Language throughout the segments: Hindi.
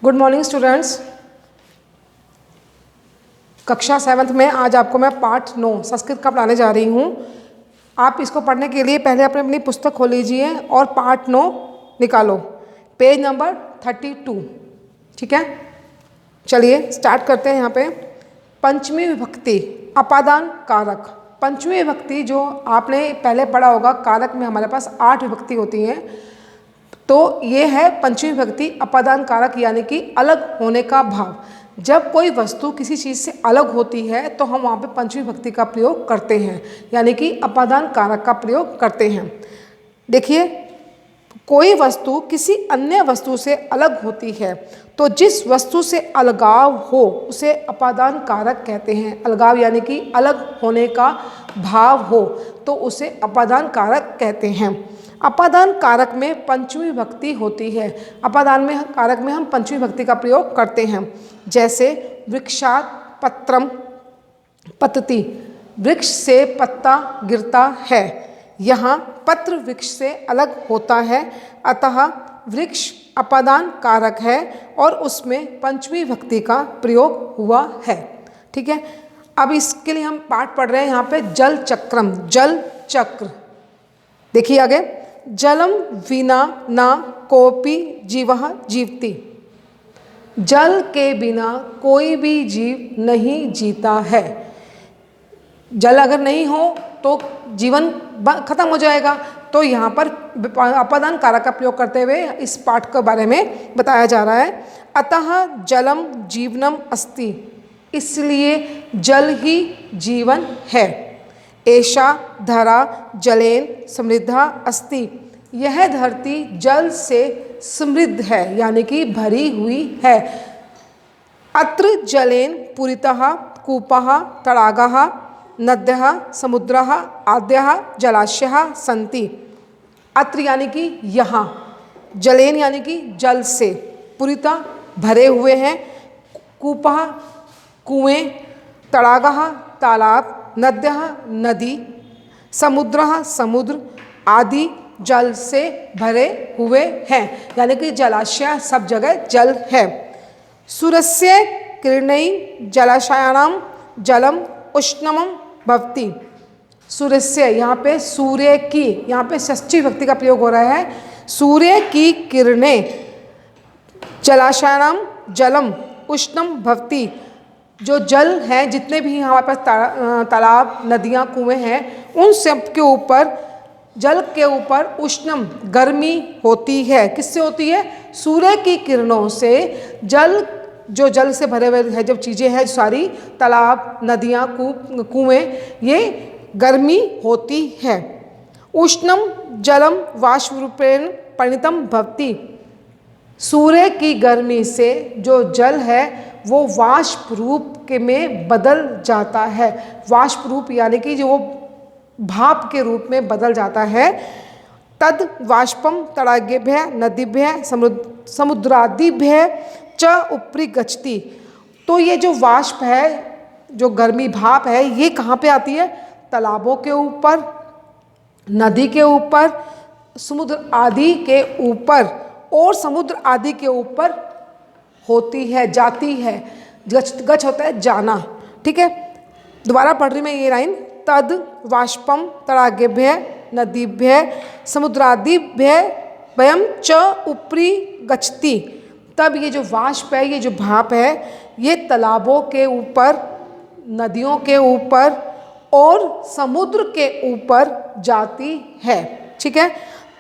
Good morning students. कक्षा 7th में आज आपको मैं पाठ 9 संस्कृत का पढ़ाने जा रही हूँ। आप इसको पढ़ने के लिए पहले अपनी पुस्तक खोल लीजिए और पाठ 9 निकालो, पेज नंबर 32। ठीक है, चलिए स्टार्ट करते हैं। यहाँ पे पंचमी विभक्ति अपादान कारक। पंचमी विभक्ति जो आपने पहले पढ़ा होगा, कारक में हमारे पास 8 विभक्ति होती हैं, तो ये है पंचमी विभक्ति अपादान कारक, यानी कि अलग होने का भाव। जब कोई वस्तु किसी चीज़ से अलग होती है तो हम वहाँ पे पंचमी विभक्ति का प्रयोग करते हैं, यानी कि अपादान कारक का प्रयोग करते हैं। देखिए, कोई वस्तु किसी अन्य वस्तु से अलग होती है तो जिस वस्तु से अलगाव हो उसे अपादान कारक कहते हैं। अलगाव यानी कि अलग होने का भाव हो तो उसे अपादान कारक कहते हैं। अपादान कारक में पंचमी विभक्ति होती है। अपादान कारक में हम पंचमी विभक्ति का प्रयोग करते हैं, जैसे वृक्षात् पत्रम पतति, वृक्ष से पत्ता गिरता है। यहाँ पत्र वृक्ष से अलग होता है, अतः वृक्ष अपादान कारक है और उसमें पंचमी विभक्ति का प्रयोग हुआ है। ठीक है, अब इसके लिए हम पाठ पढ़ रहे हैं यहाँ पे जल चक्रम, जल चक्र। देखिए आगे, जलम विना न कोपि जीवः जीवति। जल के बिना कोई भी जीव नहीं जीता है। जल अगर नहीं हो तो जीवन खत्म हो जाएगा। तो यहाँ पर अपादान कारक का प्रयोग करते हुए इस पाठ के बारे में बताया जा रहा है। अतः जलम जीवनम अस्ति, इसलिए जल ही जीवन है। एषा धरा जलेन समृद्धा अस्ति, यह धरती जल से समृद्ध है, यानी कि भरी हुई है। अत्र जलेन पूरितः कूपः तडागः नद्यः समुद्रः आद्यः जलाशयः सन्ति। अत्र यानी कि यहाँ, जलेन यानी कि जल से, पूरितः भरे हुए हैं, कूपः कुएं, तडागः तालाब, नद्यः नदी, समुद्रः समुद्र आदि जल से भरे हुए हैं, यानी कि जलाशय सब जगह जल है। सूर्यस्य किरणैः जलाशयानां जलम उष्णमं भवति। सूर्य से, यहाँ पे सूर्य की, यहाँ पे षष्ठी विभक्ति का प्रयोग हो रहा है। सूर्य की किरणें जलाशयानां जलम उष्णम भवति, जो जल है, जितने भी हमारे पास तालाब नदियाँ कुएं हैं, उन सब के ऊपर, जल के ऊपर उष्णम गर्मी होती है। किससे होती है? सूर्य की किरणों से। जल, जो जल से भरे हुए है जब चीज़ें हैं सारी, तालाब नदियाँ कुएं, ये गर्मी होती है। उष्णम जलम वाष्प रूपेण परिणतम भवति, सूर्य की गर्मी से जो जल है वो वाष्प रूप के में बदल जाता है। वाष्प रूप यानी कि जो वो भाप के रूप में बदल जाता है। तद वाष्पम तडागेभ्यः नदीभ्यः समुद्रादिभ्यः च उपरि गच्छति। तो ये जो वाष्प है, जो गर्मी भाप है, ये कहाँ पे आती है? तालाबों के ऊपर, नदी के ऊपर, समुद्र आदि के ऊपर और समुद्र आदि के ऊपर होती है, जाती है। गच होता है जाना। ठीक है, दोबारा पढ़ रही मैं ये लाइन। तद वाष्पम तडागेभ्यः नदीभ्यः समुद्रादिभ्यः वयम च उपरि गच्छति। तब ये जो वाष्प है, ये जो भाप है, ये तालाबों के ऊपर, नदियों के ऊपर और समुद्र के ऊपर जाती है। ठीक है,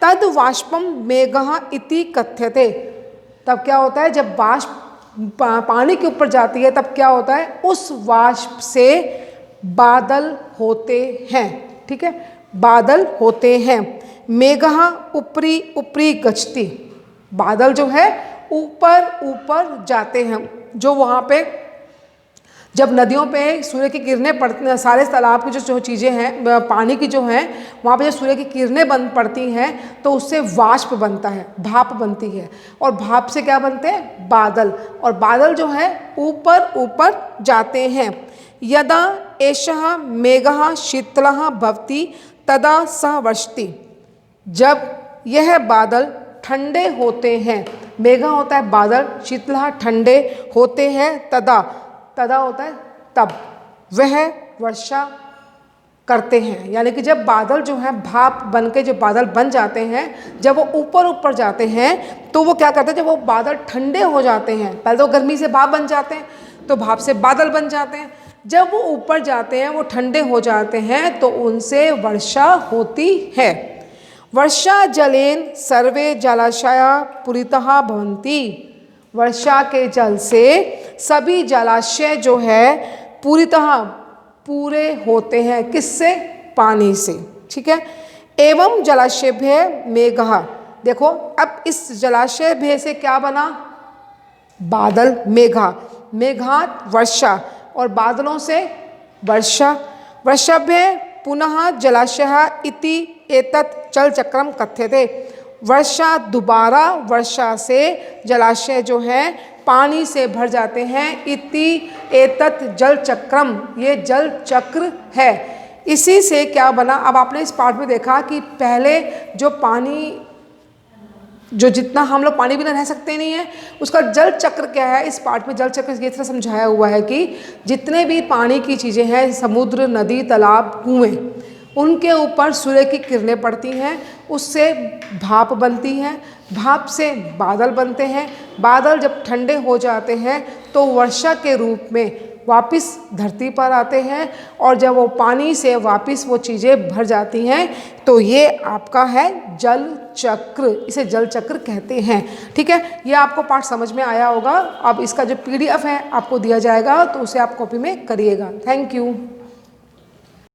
तद वाष्पम मेघः इति कथ्यते। तब क्या होता है? जब वाष्प पानी के ऊपर जाती है तब क्या होता है? उस वाष्प से बादल होते हैं। ठीक है, बादल होते हैं। मेघः उपरि उपरि गच्छति, बादल जो है ऊपर ऊपर जाते हैं। जो वहाँ पे जब नदियों पे सूर्य की किरणें पड़ती, सारे तालाब की जो चीज़ें हैं, पानी की जो हैं, वहाँ पे जब सूर्य की किरणें पड़ती हैं तो उससे वाष्प बनता है, भाप बनती है। और भाप से क्या बनते हैं? बादल। और बादल जो है ऊपर ऊपर जाते हैं। यदा एषः मेघः शीतलः भवति तदा सः वर्षति, जब यह बादल ठंडे होते हैं मेघा होता है बादल, शीतलः ठंडे होते हैं, तदा तदा होता है तब, वह वर्षा करते हैं। यानी कि जब बादल जो है भाप बन के जो बादल बन जाते हैं, जब वो ऊपर ऊपर जाते हैं तो वो क्या करते हैं, जब वो बादल ठंडे हो जाते हैं, पहले तो गर्मी से भाप बन जाते हैं तो भाप से बादल बन जाते हैं, जब वो ऊपर जाते हैं वो ठंडे हो जाते हैं तो उनसे वर्षा होती है। वर्षा जलेन सर्वे जलाशया पूरितः भवन्ति। वर्षा के जल से सभी जलाशय जो है पूरितः पूरे होते हैं, किससे? पानी से, ठीक है। एवं जलाशयभ्य मेघः, देखो अब इस जलाशय से क्या बना? बादल, मेघा, मेघात वर्षा, और बादलों से वर्षा। वर्षाभ्य पुनः जलाशय इति एतत् जल चक्रम कथ्यते। वर्षा दोबारा वर्षा से जलाशय जो है पानी से भर जाते हैं, इति एतत् जल चक्रम, ये जल चक्र है। इसी से क्या बना? अब आपने इस पाठ में देखा कि पहले जो पानी, जो जितना हम लोग पानी बिना रह सकते नहीं है, उसका जल चक्र क्या है? इस पाठ में जल चक्र ये तरह समझाया हुआ है कि जितने भी पानी की चीज़ें हैं, समुद्र, नदी, तालाब, कुएं, उनके ऊपर सूर्य की किरणें पड़ती हैं, उससे भाप बनती है, भाप से बादल बनते हैं, बादल जब ठंडे हो जाते हैं तो वर्षा के रूप में वापस धरती पर आते हैं, और जब वो पानी से वापस वो चीज़ें भर जाती हैं तो ये आपका है जल चक्र, इसे जल चक्र कहते हैं। ठीक है, ये आपको पाठ समझ में आया होगा। अब इसका जो PDF है आपको दिया जाएगा तो उसे आप कॉपी में करिएगा। Thank you.